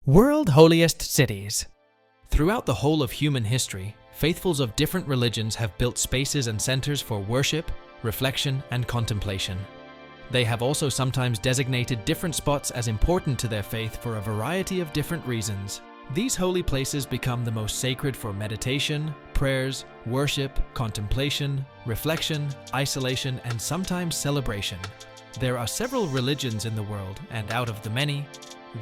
World Holiest Cities. Throughout the whole of human history, faithfuls of different religions have built spaces and centers for worship, reflection, and contemplation. They have also sometimes designated different spots as important to their faith for a variety of different reasons. These holy places become the most sacred for meditation, prayers, worship, contemplation, reflection, isolation, and sometimes celebration. There are several religions in the world, and out of the many,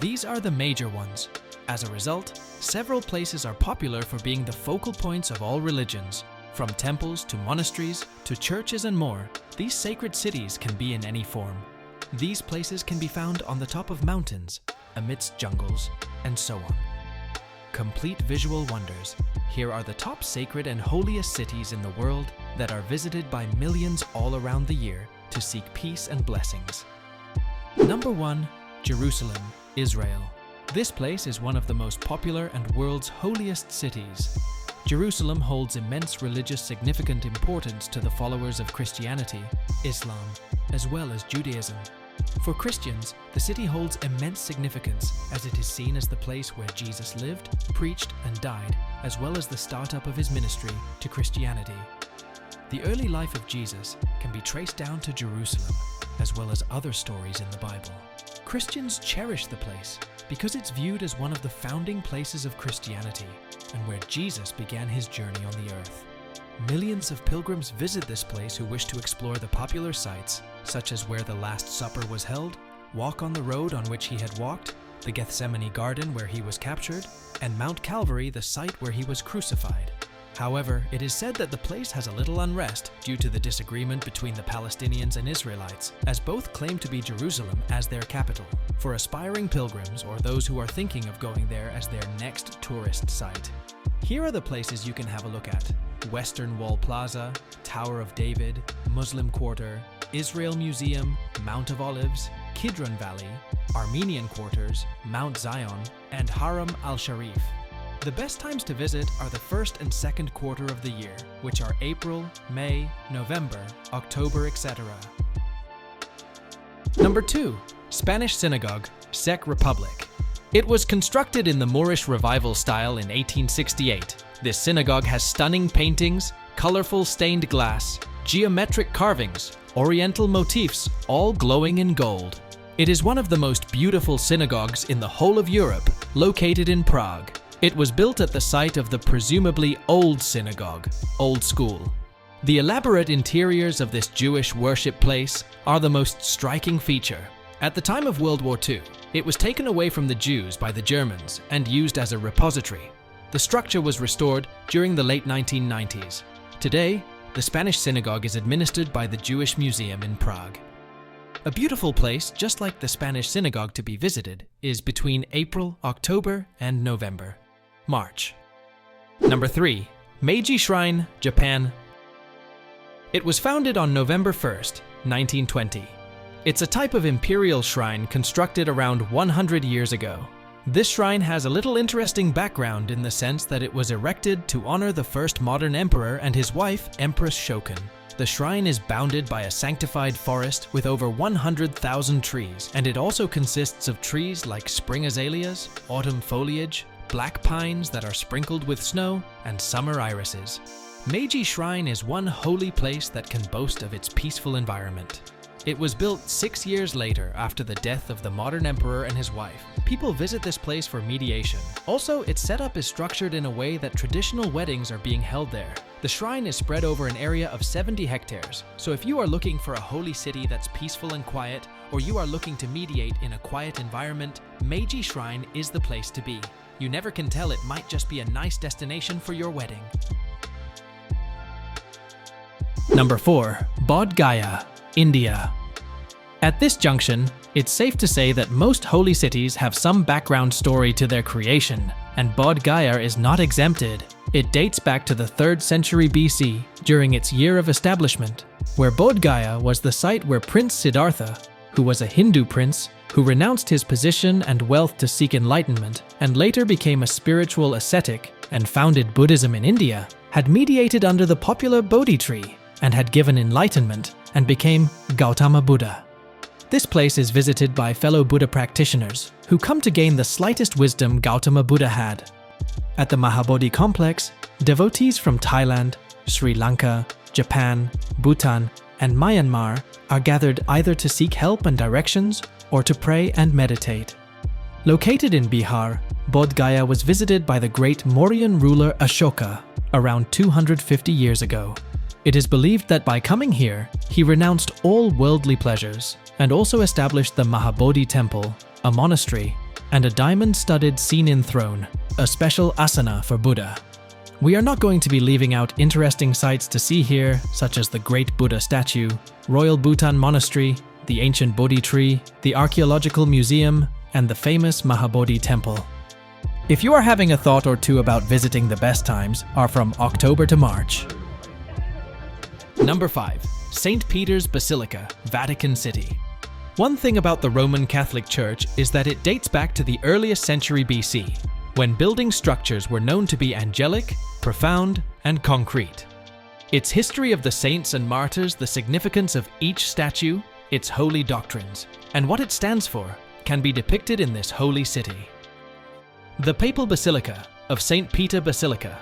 these are the major ones. As a result, several places are popular for being the focal points of all religions. From temples to monasteries to churches and more, these sacred cities can be in any form. These places can be found on the top of mountains, amidst jungles, and so on. Complete visual wonders. Here are the top sacred and holiest cities in the world that are visited by millions all around the year to seek peace and blessings. Number 1. Jerusalem, Israel. This place is one of the most popular and world's holiest cities. Jerusalem holds immense religious significant importance to the followers of Christianity, Islam, as well as Judaism. For Christians, the city holds immense significance as it is seen as the place where Jesus lived, preached, and died, as well as the startup of his ministry to Christianity. The early life of Jesus can be traced down to Jerusalem, as well as other stories in the Bible. Christians cherish the place because it's viewed as one of the founding places of Christianity and where Jesus began his journey on the earth. Millions of pilgrims visit this place who wish to explore the popular sites, such as where the Last Supper was held, walk on the road on which he had walked, the Gethsemane garden where he was captured, and Mount Calvary, the site where he was crucified. However, it is said that the place has a little unrest due to the disagreement between the Palestinians and Israelites, as both claim to be Jerusalem as their capital. For aspiring pilgrims or those who are thinking of going there as their next tourist site, here are the places you can have a look at: Western Wall Plaza, Tower of David, Muslim Quarter, Israel Museum, Mount of Olives, Kidron Valley, Armenian Quarters, Mount Zion, and Haram al-Sharif. The best times to visit are the first and second quarter of the year, which are April, May, November, October, etc. Number 2. Spanish Synagogue, Czech Republic. It was constructed in the Moorish Revival style in 1868. This synagogue has stunning paintings, colorful stained glass, geometric carvings, oriental motifs, all glowing in gold. It is one of the most beautiful synagogues in the whole of Europe, located in Prague. It was built at the site of the presumably old synagogue, Old School. The elaborate interiors of this Jewish worship place are the most striking feature. At the time of World War II, it was taken away from the Jews by the Germans and used as a repository. The structure was restored during the late 1990s. Today, the Spanish synagogue is administered by the Jewish Museum in Prague. A beautiful place, just like the Spanish synagogue to be visited, is between April, October, and November. March. Number 3. Meiji Shrine, Japan. It was founded on November 1st, 1920. It's a type of imperial shrine constructed around 100 years ago. This shrine has a little interesting background in the sense that it was erected to honor the first modern emperor and his wife, Empress Shokan. The shrine is bounded by a sanctified forest with over 100,000 trees, and it also consists of trees like spring azaleas, autumn foliage, black pines that are sprinkled with snow, and summer irises. Meiji Shrine is one holy place that can boast of its peaceful environment. It was built 6 years later after the death of the modern emperor and his wife. People visit this place for mediation. Also, its setup is structured in a way that traditional weddings are being held there. The shrine is spread over an area of 70 hectares, so if you are looking for a holy city that's peaceful and quiet, or you are looking to mediate in a quiet environment, Meiji Shrine is the place to be. You never can tell, it might just be a nice destination for your wedding. Number 4. Bodh Gaya, India. At this junction, it's safe to say that most holy cities have some background story to their creation, and Bodh Gaya is not exempted. It dates back to the 3rd century BC, during its year of establishment, where Bodh Gaya was the site where Prince Siddhartha, who was a Hindu prince, who renounced his position and wealth to seek enlightenment, and later became a spiritual ascetic and founded Buddhism in India, had mediated under the popular Bodhi tree and had given enlightenment and became Gautama Buddha. This place is visited by fellow Buddha practitioners who come to gain the slightest wisdom Gautama Buddha had. At the Mahabodhi complex, devotees from Thailand, Sri Lanka, Japan, Bhutan, and Myanmar are gathered either to seek help and directions or to pray and meditate. Located in Bihar, Bodh Gaya was visited by the great Mauryan ruler Ashoka around 250 years ago. It is believed that by coming here, he renounced all worldly pleasures and also established the Mahabodhi temple, a monastery, and a diamond-studded Sinin throne, a special asana for Buddha. We are not going to be leaving out interesting sights to see here, such as the Great Buddha statue, Royal Bhutan Monastery, the ancient Bodhi tree, the Archaeological Museum, and the famous Mahabodhi temple. If you are having a thought or two about visiting, the best times are from October to March. Number 5. St. Peter's Basilica, Vatican City. One thing about the Roman Catholic Church is that it dates back to the earliest century BC, when building structures were known to be angelic, profound, and concrete. Its history of the saints and martyrs, the significance of each statue, its holy doctrines, and what it stands for can be depicted in this holy city. The Papal Basilica of St. Peter Basilica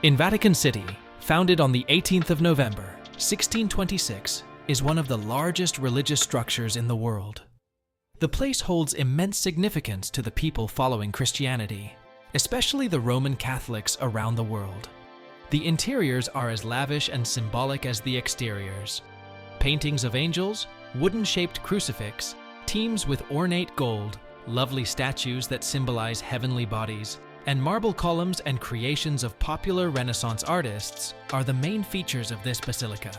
in Vatican City, founded on the 18th of November, 1626, is one of the largest religious structures in the world. The place holds immense significance to the people following Christianity, especially the Roman Catholics around the world. The interiors are as lavish and symbolic as the exteriors. Paintings of angels, wooden-shaped crucifix, teams with ornate gold, lovely statues that symbolize heavenly bodies, and marble columns and creations of popular Renaissance artists are the main features of this basilica.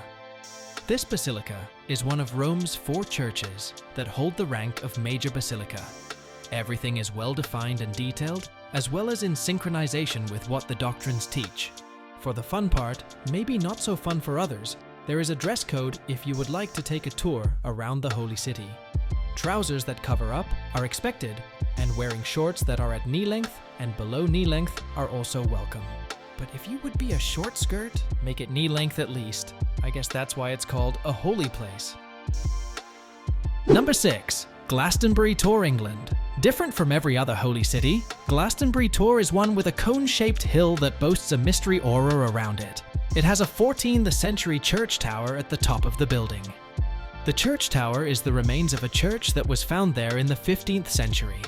This basilica is one of Rome's 4 churches that hold the rank of major basilica. Everything is well defined and detailed, as well as in synchronization with what the doctrines teach. For the fun part, maybe not so fun for others, there is a dress code if you would like to take a tour around the holy city. Trousers that cover up are expected, and wearing shorts that are at knee length and below knee length are also welcome. But if you would be a short skirt, make it knee length at least. I guess that's why it's called a holy place. Number 6. Glastonbury Tor England. Different from every other holy city, Glastonbury Tor is one with a cone-shaped hill that boasts a mystery aura around it. It has a 14th century church tower at the top of the building. The church tower is the remains of a church that was found there in the 15th century.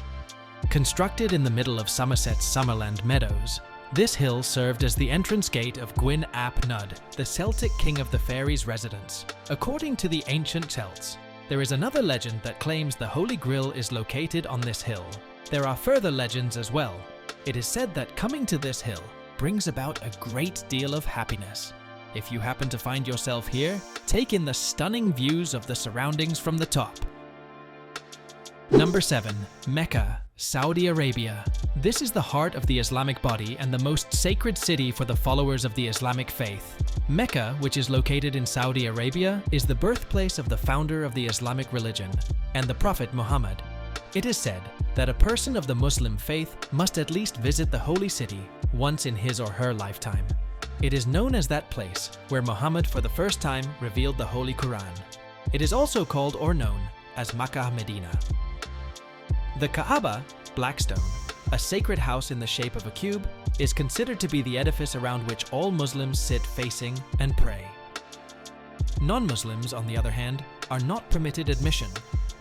Constructed in the middle of Somerset's Summerland Meadows, this hill served as the entrance gate of Gwyn ap Nudd, the Celtic king of the fairies' residence. According to the ancient Celts, there is another legend that claims the Holy Grail is located on this hill. There are further legends as well. It is said that coming to this hill brings about a great deal of happiness. If you happen to find yourself here, take in the stunning views of the surroundings from the top. Number 7. Mecca, Saudi Arabia. This is the heart of the Islamic body and the most sacred city for the followers of the Islamic faith. Mecca, which is located in Saudi Arabia, is the birthplace of the founder of the Islamic religion and the Prophet Muhammad. It is said that a person of the Muslim faith must at least visit the holy city once in his or her lifetime. It is known as that place where Muhammad for the first time revealed the Holy Quran. It is also called or known as Makkah Medina. The Kaaba, black stone, a sacred house in the shape of a cube, is considered to be the edifice around which all Muslims sit facing and pray. Non-Muslims, on the other hand, are not permitted admission.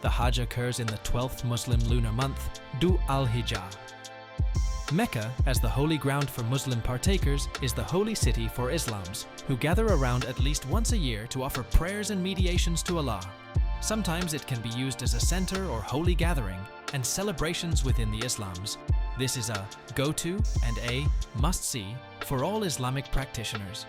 The Hajj occurs in the 12th Muslim lunar month, Dhu al-Hijjah. Mecca, as the holy ground for Muslim partakers, is the holy city for Islams, who gather around at least once a year to offer prayers and mediations to Allah. Sometimes it can be used as a center or holy gathering and celebrations within the Islams. This is a go-to and a must-see for all Islamic practitioners.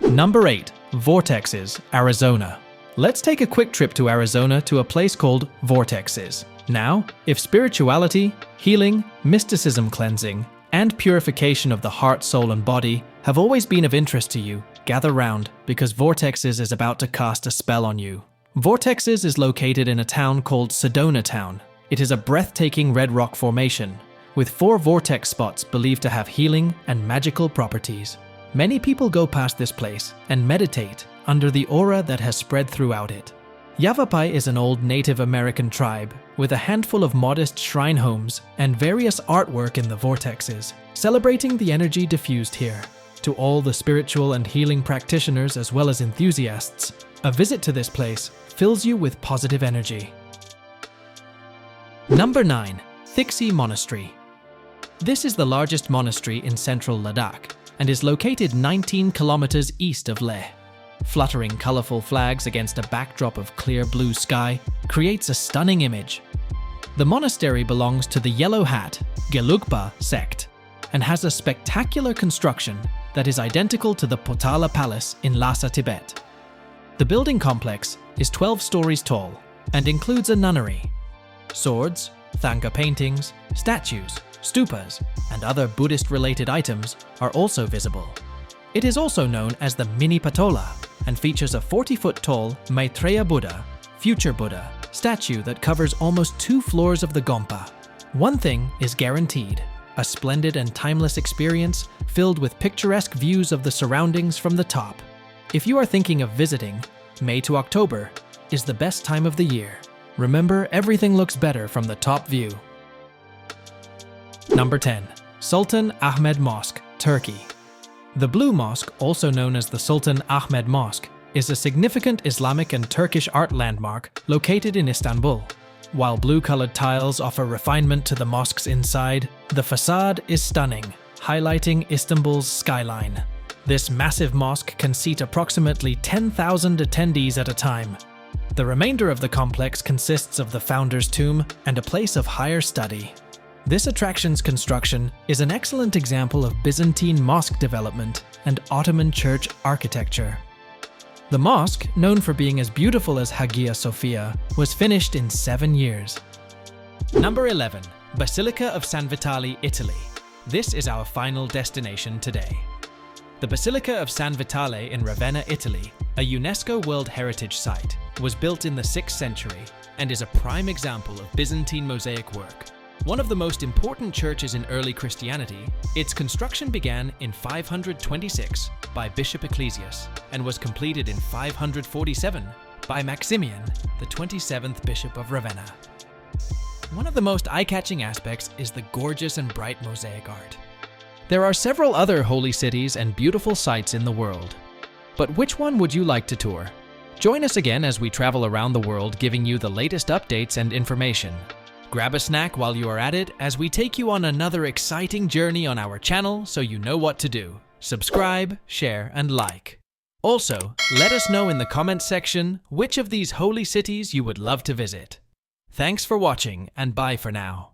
Number 8. Vortexes, Arizona. Let's take a quick trip to Arizona to a place called Vortexes. Now, if spirituality, healing, mysticism cleansing, and purification of the heart, soul, and body have always been of interest to you, gather round because Vortexes is about to cast a spell on you. Vortexes is located in a town called Sedona Town. It is a breathtaking red rock formation, with 4 vortex spots believed to have healing and magical properties. Many people go past this place and meditate under the aura that has spread throughout it. Yavapai is an old Native American tribe with a handful of modest shrine homes and various artwork in the Vortexes, celebrating the energy diffused here. To all the spiritual and healing practitioners as well as enthusiasts, a visit to this place fills you with positive energy. Number 9. Thiksey Monastery. This is the largest monastery in central Ladakh and is located 19 kilometers east of Leh. Fluttering colorful flags against a backdrop of clear blue sky creates a stunning image. The monastery belongs to the Yellow Hat, Gelugpa sect, and has a spectacular construction that is identical to the Potala Palace in Lhasa, Tibet. The building complex is 12 stories tall and includes a nunnery. Swords, Thangka paintings, statues, stupas, and other Buddhist-related items are also visible. It is also known as the Mini Patola and features a 40-foot-tall Maitreya Buddha, future Buddha, statue that covers almost 2 floors of the Gompa. One thing is guaranteed: a splendid and timeless experience filled with picturesque views of the surroundings from the top. If you are thinking of visiting, May to October is the best time of the year. Remember, everything looks better from the top view. Number 10. Sultan Ahmed Mosque, Turkey. The Blue Mosque, also known as the Sultan Ahmed Mosque, is a significant Islamic and Turkish art landmark located in Istanbul. While blue-colored tiles offer refinement to the mosque's inside, the facade is stunning, highlighting Istanbul's skyline. This massive mosque can seat approximately 10,000 attendees at a time. The remainder of the complex consists of the founder's tomb and a place of higher study. This attraction's construction is an excellent example of Byzantine mosque development and Ottoman church architecture. The mosque, known for being as beautiful as Hagia Sophia, was finished in 7 years. Number 11. Basilica of San Vitale, Italy. This is our final destination today. The Basilica of San Vitale in Ravenna, Italy, a UNESCO World Heritage Site, was built in the 6th century and is a prime example of Byzantine mosaic work. One of the most important churches in early Christianity, its construction began in 526 by Bishop Ecclesias and was completed in 547 by Maximian, the 27th Bishop of Ravenna. One of the most eye-catching aspects is the gorgeous and bright mosaic art. There are several other holy cities and beautiful sites in the world. But which one would you like to tour? Join us again as we travel around the world giving you the latest updates and information. Grab a snack while you are at it as we take you on another exciting journey on our channel so you know what to do. Subscribe, share, and like. Also, let us know in the comments section which of these holy cities you would love to visit. Thanks for watching and bye for now.